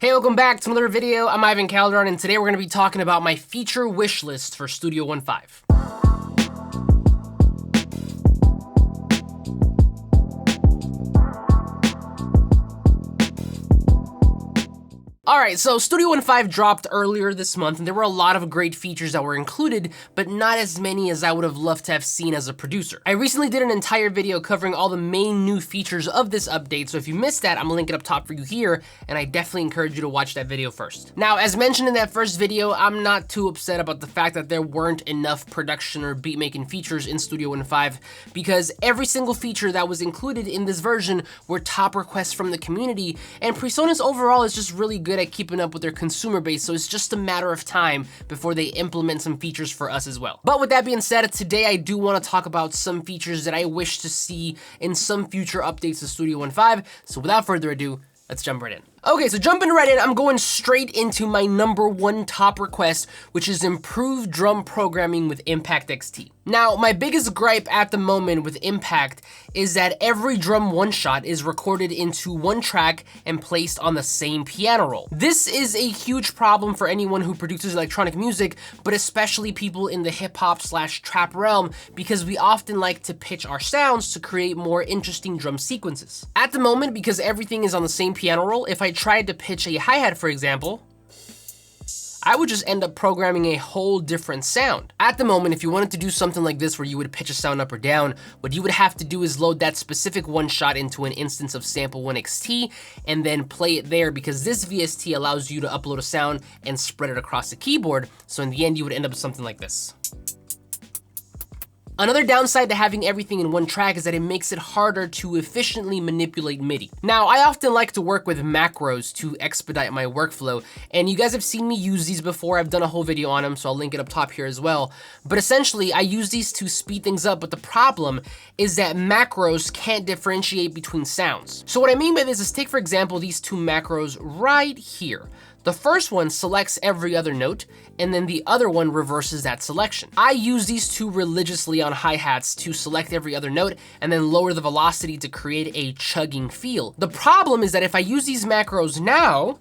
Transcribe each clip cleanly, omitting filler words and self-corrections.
Hey, welcome back to another video. I'm Ivan Calderon, and today we're going to be talking about my feature wish list for Studio One 5. Alright, so Studio One 5 dropped earlier this month, and there were a lot of great features that were included, but not as many as I would have loved to have seen as a producer. I recently did an entire video covering all the main new features of this update, so if you missed that, I'm gonna link it up top for you here, and I definitely encourage you to watch that video first. Now, as mentioned in that first video, I'm not too upset about the fact that there weren't enough production or beat-making features in Studio One 5, because every single feature that was included in this version were top requests from the community, and PreSonus overall is just really good at keeping up with their consumer base, so it's just a matter of time before they implement some features for us as well. But with that being said, today I do want to talk about some features that I wish to see in some future updates to Studio One 5, so without further ado, let's jump right in. Okay, so jumping right in, I'm going straight into my #1 top request, which is improved drum programming with Impact XT. Now, my biggest gripe at the moment with Impact is that every drum one-shot is recorded into one track and placed on the same piano roll. This is a huge problem for anyone who produces electronic music, but especially people in the hip-hop/trap realm, because we often like to pitch our sounds to create more interesting drum sequences. At the moment, because everything is on the same piano roll, if I tried to pitch a hi-hat, for example, I would just end up programming a whole different sound. At the moment, if you wanted to do something like this where you would pitch a sound up or down, what you would have to do is load that specific one shot into an instance of Sample 1 XT and then play it there, because this VST allows you to upload a sound and spread it across the keyboard. So in the end, you would end up with something like this. Another downside to having everything in one track is that it makes it harder to efficiently manipulate MIDI. Now, I often like to work with macros to expedite my workflow, and you guys have seen me use these before. I've done a whole video on them, so I'll link it up top here as well. But essentially, I use these to speed things up, but the problem is that macros can't differentiate between sounds. So what I mean by this is, take for example these two macros right here. The first one selects every other note, and then the other one reverses that selection. I use these two religiously on hi-hats to select every other note and then lower the velocity to create a chugging feel. The problem is that if I use these macros now,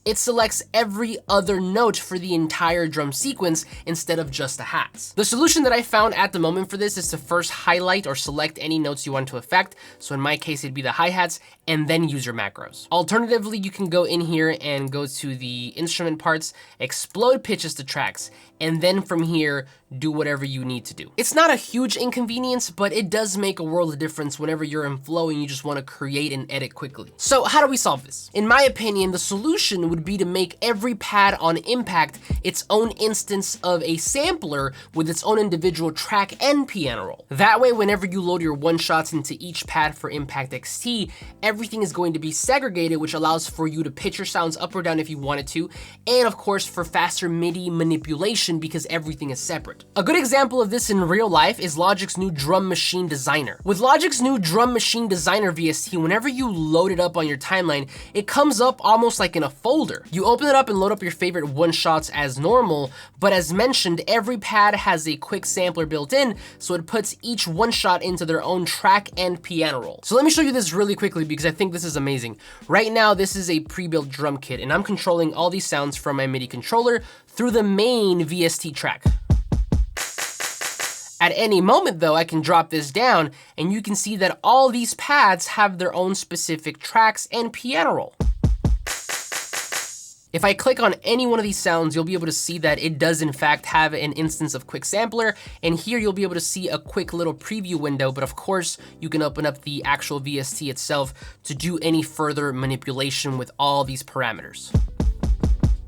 it selects every other note for the entire drum sequence instead of just the hats. The solution that I found at the moment for this is to first highlight or select any notes you want to affect. So in my case, it'd be the hi-hats, and then use your macros. Alternatively, you can go in here and go to the instrument parts, explode pitches to tracks, and then from here, do whatever you need to do. It's not a huge inconvenience, but it does make a world of difference whenever you're in flow and you just want to create and edit quickly. So how do we solve this? In my opinion, the solution would be to make every pad on Impact its own instance of a sampler with its own individual track and piano roll. That way, whenever you load your one-shots into each pad for Impact XT, everything is going to be segregated, which allows for you to pitch your sounds up or down if you wanted to, and of course for faster MIDI manipulation because everything is separate. A good example of this in real life is Logic's new Drum Machine Designer. With Logic's new Drum Machine Designer VST, whenever you load it up on your timeline, it comes up almost like in a folder. You open it up and load up your favorite one-shots as normal, but as mentioned, every pad has a quick sampler built in, so it puts each one-shot into their own track and piano roll. So let me show you this really quickly because I think this is amazing. Right now, this is a pre-built drum kit, and I'm controlling all these sounds from my MIDI controller through the main VST track. At any moment though, I can drop this down and you can see that all these pads have their own specific tracks and piano roll. If I click on any one of these sounds, you'll be able to see that it does in fact have an instance of Quick Sampler, and here you'll be able to see a quick little preview window, but of course you can open up the actual VST itself to do any further manipulation with all these parameters.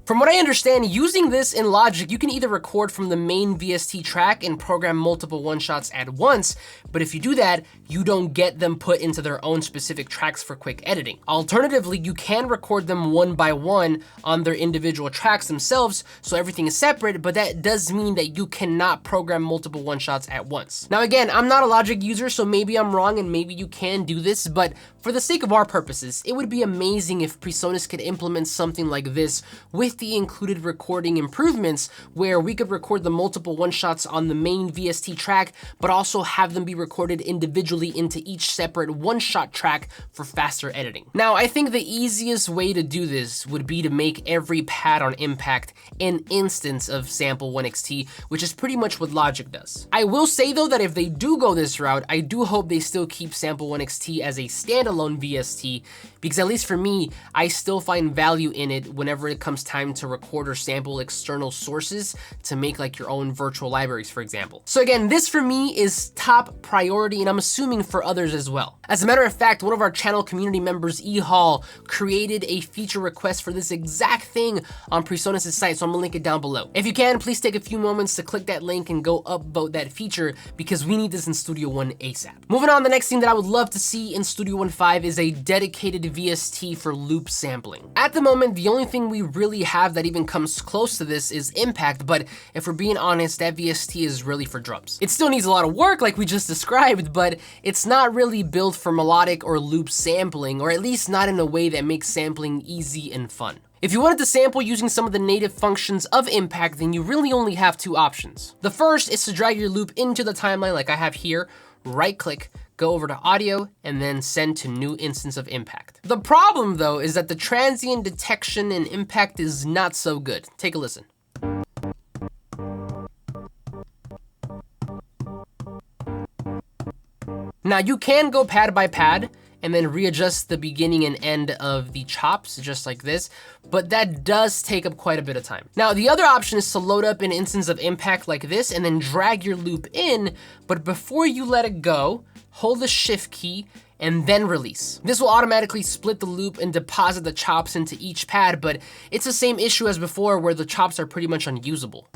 From what I understand, using this in Logic, you can either record from the main VST track and program multiple one-shots at once, but if you do that, you don't get them put into their own specific tracks for quick editing. Alternatively, you can record them one by one on their individual tracks themselves, so everything is separate, but that does mean that you cannot program multiple one-shots at once. Now again, I'm not a Logic user, so maybe I'm wrong and maybe you can do this, but For the sake of our purposes, it would be amazing if PreSonus could implement something like this with the included recording improvements, where we could record the multiple one-shots on the main VST track, but also have them be recorded individually into each separate one-shot track for faster editing. Now, I think the easiest way to do this would be to make every pad on Impact an instance of Sample 1XT, which is pretty much what Logic does. I will say though that if they do go this route, I do hope they still keep Sample 1XT as a standalone VST, because at least for me, I still find value in it whenever it comes time to record or sample external sources to make like your own virtual libraries, for example. So again, this for me is top priority, and I'm assuming for others as well. As a matter of fact, one of our channel community members, E Hall, created a feature request for this exact thing on PreSonus' site, so I'm gonna link it down below. If you can, please take a few moments to click that link and go upvote that feature, because we need this in Studio One ASAP. Moving on, the next thing that I would love to see in Studio One 5 is a dedicated VST for loop sampling. At the moment, the only thing we really have that even comes close to this is Impact, but if we're being honest, that VST is really for drums. It still needs a lot of work like we just described, but it's not really built for melodic or loop sampling, or at least not in a way that makes sampling easy and fun. If you wanted to sample using some of the native functions of Impact, then you really only have two options. The first is to drag your loop into the timeline like I have here, right-click, go over to audio, and then send to new instance of Impact. The problem though is that the transient detection in Impact is not so good. Take a listen. Now you can go pad by pad and then readjust the beginning and end of the chops just like this, but that does take up quite a bit of time. Now the other option is to load up an instance of Impact like this and then drag your loop in, but before you let it go, hold the shift key and then release. This will automatically split the loop and deposit the chops into each pad, but it's the same issue as before where the chops are pretty much unusable.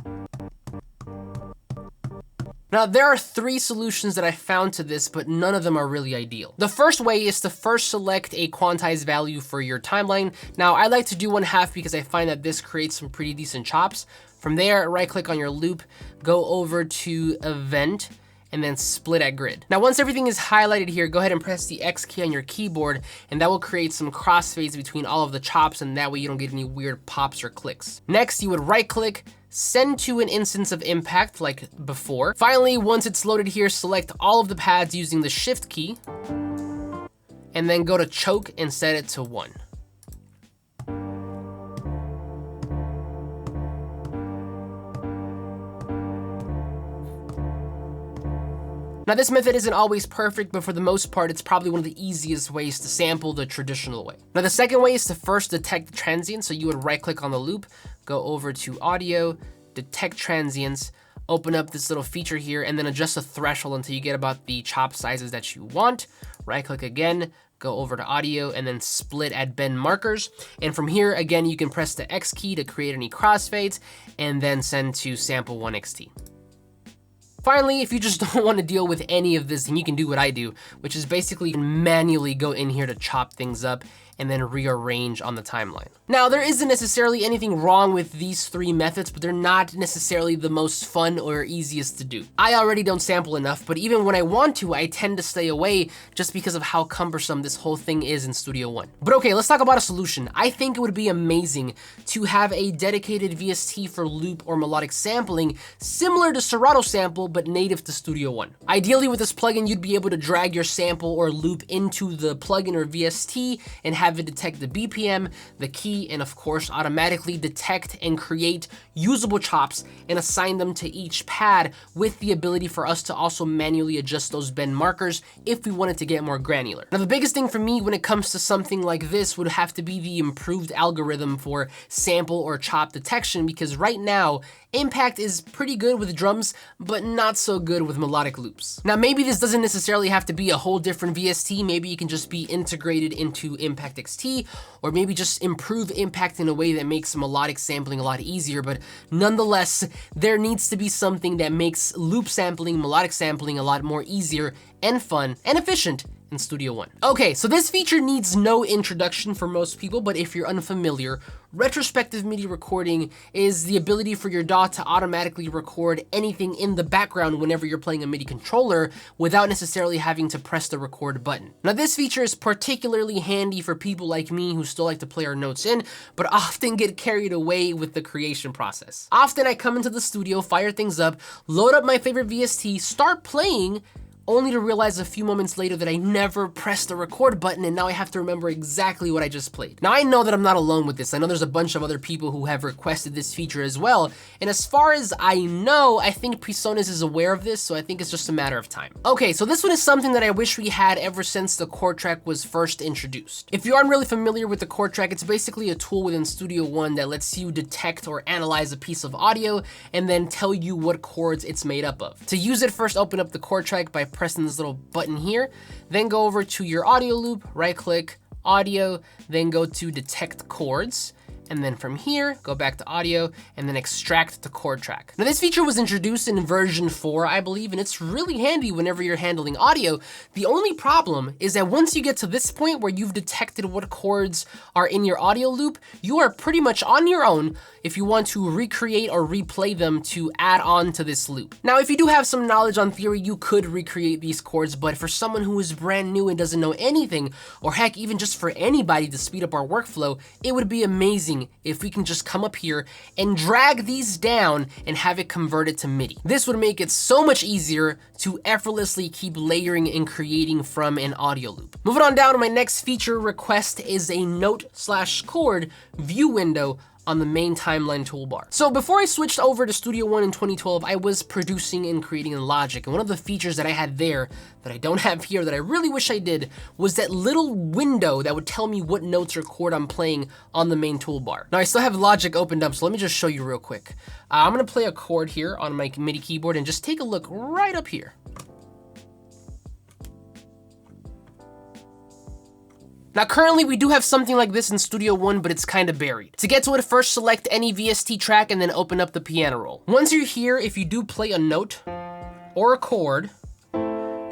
Now, there are three solutions that I found to this, but none of them are really ideal. The first way is to first select a quantized value for your timeline. Now, I like to do 1/2 because I find that this creates some pretty decent chops. From there, right-click on your loop, go over to Event, and then split at grid. Now, once everything is highlighted here, go ahead and press the X key on your keyboard, and that will create some crossfades between all of the chops, and that way you don't get any weird pops or clicks. Next, you would right-click, send to an instance of Impact like before. Finally, once it's loaded here, select all of the pads using the Shift key, and then go to Choke and set it to 1. Now this method isn't always perfect, but for the most part, it's probably one of the easiest ways to sample the traditional way. Now the second way is to first detect the transient. So you would right click on the loop, go over to audio, detect transients, open up this little feature here, and then adjust the threshold until you get about the chop sizes that you want. Right click again, go over to audio, and then split at bend markers. And from here, again, you can press the X key to create any crossfades, and then send to Sample 1XT. Finally, if you just don't want to deal with any of this, then you can do what I do, which is basically manually go in here to chop things up and then rearrange on the timeline. Now, there isn't necessarily anything wrong with these three methods, but they're not necessarily the most fun or easiest to do. I already don't sample enough, but even when I want to, I tend to stay away just because of how cumbersome this whole thing is in Studio One. But okay, let's talk about a solution. I think it would be amazing to have a dedicated VST for loop or melodic sampling, similar to Serato Sample, but native to Studio One. Ideally, with this plugin, you'd be able to drag your sample or loop into the plugin or VST and have it detect the BPM, the key, and of course, automatically detect and create usable chops and assign them to each pad, with the ability for us to also manually adjust those bend markers if we wanted to get more granular. Now, the biggest thing for me when it comes to something like this would have to be the improved algorithm for sample or chop detection, because right now, Impact is pretty good with drums, but not so good with melodic loops. Now, maybe this doesn't necessarily have to be a whole different VST. Maybe it can just be integrated into Impact XT, or maybe just improve Impact in a way that makes melodic sampling a lot easier. But nonetheless, there needs to be something that makes loop sampling, melodic sampling a lot more easier and fun and efficient in Studio One. Okay, so this feature needs no introduction for most people, but if you're unfamiliar, retrospective MIDI recording is the ability for your DAW to automatically record anything in the background whenever you're playing a MIDI controller without necessarily having to press the record button. Now this feature is particularly handy for people like me who still like to play our notes in, but often get carried away with the creation process. Often I come into the studio, fire things up, load up my favorite VST, start playing, only to realize a few moments later that I never pressed the record button, and now I have to remember exactly what I just played. Now I know that I'm not alone with this. I know there's a bunch of other people who have requested this feature as well, and as far as I know, I think PreSonus is aware of this, so I think it's just a matter of time. Okay, so this one is something that I wish we had ever since the chord track was first introduced. If you aren't really familiar with the chord track, it's basically a tool within Studio One that lets you detect or analyze a piece of audio and then tell you what chords it's made up of. To use it, first open up the chord track by pressing this little button here, then go over to your audio loop, right click, audio, then go to detect chords, and then from here, go back to audio, and then extract the chord track. Now this feature was introduced in version 4, I believe, and it's really handy whenever you're handling audio. The only problem is that once you get to this point where you've detected what chords are in your audio loop, you are pretty much on your own if you want to recreate or replay them to add on to this loop. Now, if you do have some knowledge on theory, you could recreate these chords, but for someone who is brand new and doesn't know anything, or heck, even just for anybody to speed up our workflow, it would be amazing if we can just come up here and drag these down and have it converted to MIDI. This would make it so much easier to effortlessly keep layering and creating from an audio loop. Moving on down to my next feature request is a note/chord view window on the main timeline toolbar. So before I switched over to Studio One in 2012, I was producing and creating in Logic, and one of the features that I had there that I don't have here that I really wish I did was that little window that would tell me what notes or chord I'm playing on the main toolbar. Now I still have Logic opened up, so let me just show you real quick. I'm gonna play a chord here on my MIDI keyboard and just take a look right up here. Now currently we do have something like this in Studio One, but it's kind of buried. To get to it, first select any VST track and then open up the piano roll. Once you're here, if you do play a note or a chord,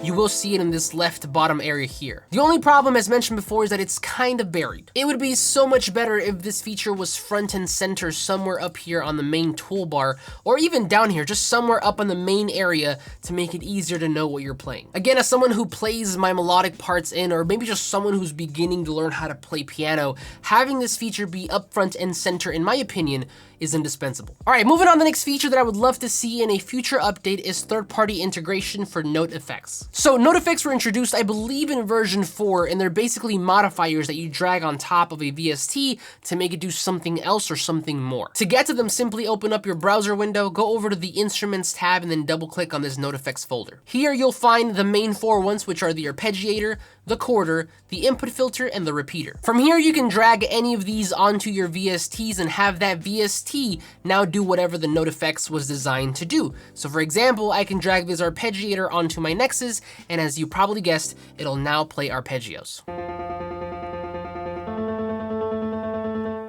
you will see it in this left bottom area here. The only problem, as mentioned before, is that it's kind of buried. It would be so much better if this feature was front and center somewhere up here on the main toolbar, or even down here, just somewhere up on the main area to make it easier to know what you're playing. Again, as someone who plays my melodic parts in, or maybe just someone who's beginning to learn how to play piano, having this feature be up front and center, in my opinion, is indispensable. All right, moving on, the next feature that I would love to see in a future update is third-party integration for note effects. So note effects were introduced, I believe, in version 4, and they're basically modifiers that you drag on top of a VST to make it do something else or something more. To get to them, simply open up your browser window, go over to the Instruments tab, and then double-click on this note effects folder. Here you'll find the main 4 ones, which are the arpeggiator, the quarter, the input filter, and the repeater. From here, you can drag any of these onto your VSTs and have that VST now do whatever the note effects was designed to do. So for example, I can drag this arpeggiator onto my Nexus, and as you probably guessed, it'll now play arpeggios.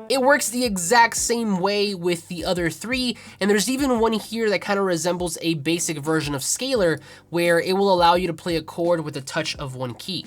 It works the exact same way with the other 3, and there's even one here that kind of resembles a basic version of Scalar, where it will allow you to play a chord with a touch of one key.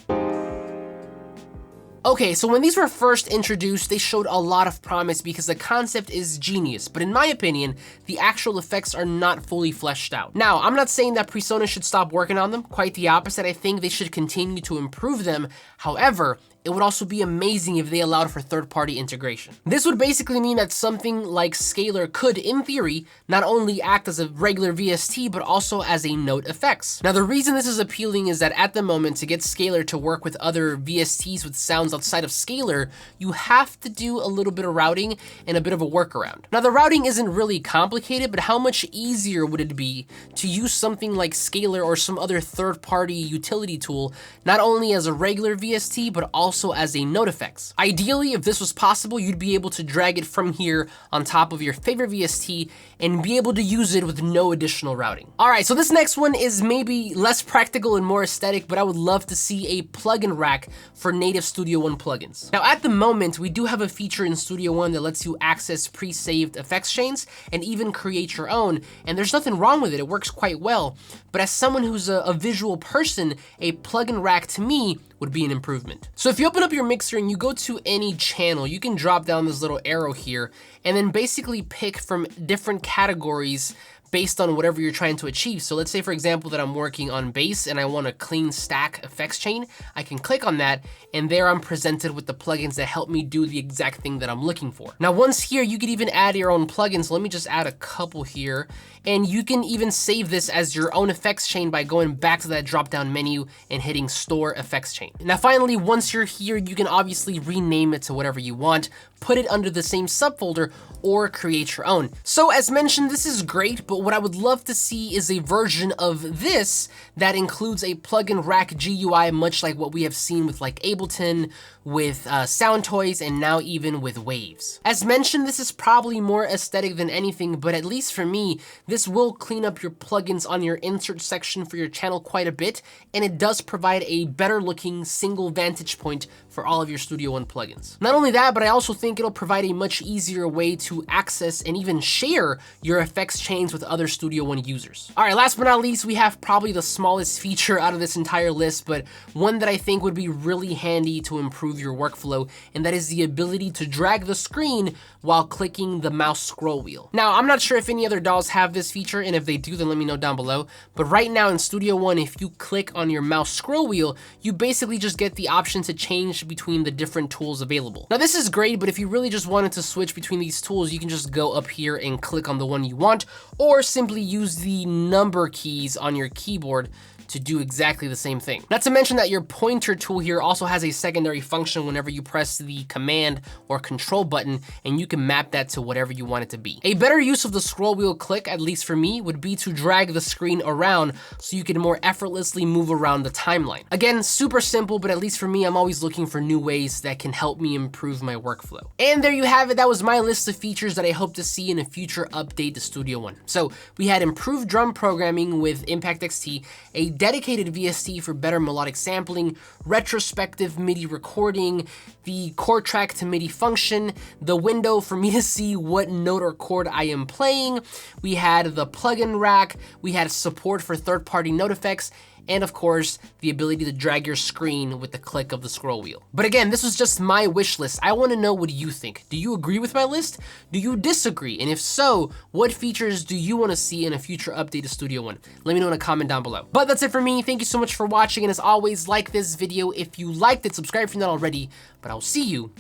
Okay, so when these were first introduced, they showed a lot of promise because the concept is genius, but in my opinion, the actual effects are not fully fleshed out. Now, I'm not saying that PreSonus should stop working on them, quite the opposite. I think they should continue to improve them. However, it would also be amazing if they allowed for third-party integration. This would basically mean that something like Scalar could, in theory, not only act as a regular VST, but also as a note effects. Now, the reason this is appealing is that at the moment, to get Scalar to work with other VSTs with sounds outside of Scalar, you have to do a little bit of routing and a bit of a workaround. Now, the routing isn't really complicated, but how much easier would it be to use something like Scalar or some other third-party utility tool, not only as a regular VST, but also as a note effects. Ideally, if this was possible, you'd be able to drag it from here on top of your favorite VST and be able to use it with no additional routing. All right, so this next one is maybe less practical and more aesthetic, but I would love to see a plugin rack for native Studio One plugins. Now at the moment, we do have a feature in Studio One that lets you access pre-saved effects chains and even create your own, and there's nothing wrong with it, it works quite well. But as someone who's a visual person, a plugin rack to me would be an improvement. So if you open up your mixer and you go to any channel, you can drop down this little arrow here and then basically pick from different categories based on whatever you're trying to achieve. So let's say, for example, that I'm working on bass and I want a clean stack effects chain. I can click on that, and there I'm presented with the plugins that help me do the exact thing that I'm looking for. Now, once here, you could even add your own plugins. Let me just add a couple here, and you can even save this as your own effects chain by going back to that drop-down menu and hitting Store Effects Chain. Now, finally, once you're here, you can obviously rename it to whatever you want, put it under the same subfolder, or create your own. So as mentioned, this is great, but what I would love to see is a version of this that includes a plugin rack GUI, much like what we have seen with like Ableton, with Sound Toys, and now even with Waves. As mentioned, this is probably more aesthetic than anything, but at least for me, this will clean up your plugins on your insert section for your channel quite a bit, and it does provide a better looking single vantage point for all of your Studio One plugins. Not only that, but I also think it'll provide a much easier way to access and even share your effects chains with other Studio One users. All right, last but not least, we have probably the smallest feature out of this entire list, but one that I think would be really handy to improve your workflow, and that is the ability to drag the screen while clicking the mouse scroll wheel. Now, I'm not sure if any other DAWs have this feature, and if they do, then let me know down below, but right now in Studio One, if you click on your mouse scroll wheel, you basically just get the option to change between the different tools available. Now, this is great, but if you really just wanted to switch between these tools, you can just go up here and click on the one you want, or simply use the number keys on your keyboard to do exactly the same thing. Not to mention that your pointer tool here also has a secondary function whenever you press the command or control button, and you can map that to whatever you want it to be. A better use of the scroll wheel click, at least for me, would be to drag the screen around so you can more effortlessly move around the timeline. Again, super simple, but at least for me, I'm always looking for new ways that can help me improve my workflow. And there you have it. That was my list of features that I hope to see in a future update to Studio One. So we had improved drum programming with Impact XT, a dedicated VST for better melodic sampling, retrospective MIDI recording, the chord track to MIDI function, the window for me to see what note or chord I am playing. We had the plugin rack, we had support for third-party note effects, and of course, the ability to drag your screen with the click of the scroll wheel. But again, this was just my wish list. I wanna know what you think. Do you agree with my list? Do you disagree? And if so, what features do you wanna see in a future update to Studio One? Let me know in a comment down below. But that's it for me. Thank you so much for watching, and as always, like this video if you liked it, subscribe if you're not already, but I'll see you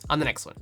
on the next one.